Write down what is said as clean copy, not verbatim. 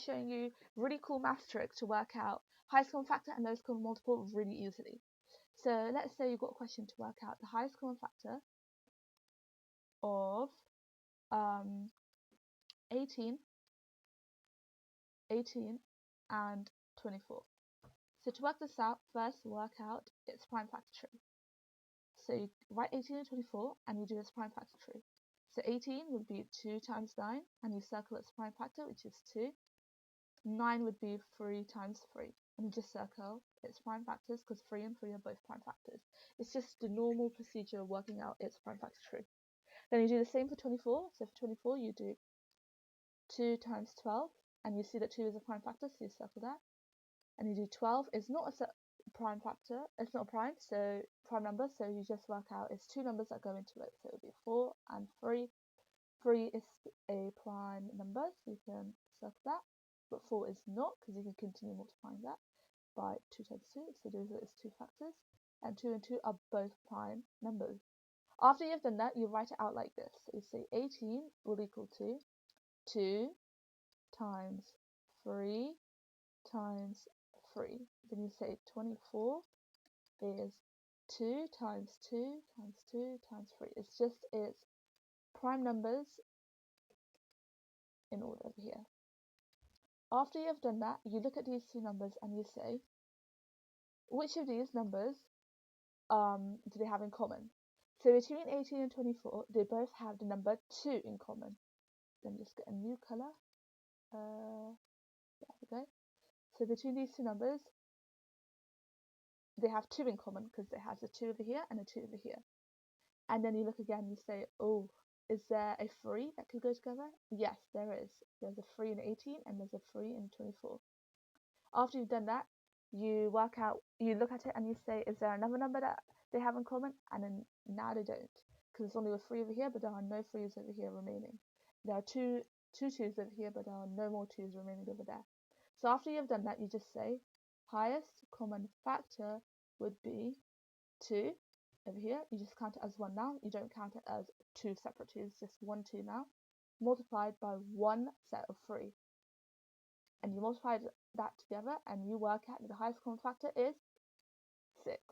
showing you really cool math trick to work out highest common factor and lowest common multiple really easily. So let's say you've got a question to work out the highest common factor of 18 and 24. So to work this out, first work out its prime factor tree. So you write 18 and 24 and you do its prime factor tree. So 18 would be 2 times 9 and you circle its prime factor, which is 2. 9 would be 3 times 3 and you just circle its prime factors because 3 and 3 are both prime factors. It's just the normal procedure of working out its prime factor tree. Then you do the same for 24. So for 24 you do 2 times 12 and you see that 2 is a prime factor, so you circle that. And you do 12 is not a prime factor, it's not a prime, so prime number, so you just work out it's 2 numbers that go into it, so it would be 4 and 3. 3 is a prime number, so you can circle that, but 4 is not, because you can continue multiplying that by 2 times 2, so those are its 2 factors, and 2 and 2 are both prime numbers. After you've done that, you write it out like this, so you say 18 will equal to 2 times 3 times 3. Then you say 24 is 2 times 2 times 2 times 3. It's just its prime numbers in order over here. After you've done that, you look at these two numbers and you say, which of these numbers do they have in common? So between 18 and 24, they both have the number 2 in common. Let me just get a new colour. There we go. So between these two numbers, they have 2 in common because it has a 2 over here and a 2 over here. And then you look again and you say, oh, is there a 3 that could go together? Yes, there is. There's a 3 in 18 and there's a 3 in 24. After you've done that, you work out, you look at it and you say, is there another number that they have in common? And then now they don't, because there's only a 3 over here, but there are no 3s over here remaining. There are two 2s over here, but there are no more 2s remaining over there. So after you've done that, you just say, highest common factor would be 2 over here. You just count it as 1 now. You don't count it as 2 separate 2s, just 1 2 now, multiplied by 1 set of 3. And you multiply that together and you work out that the highest common factor is 6.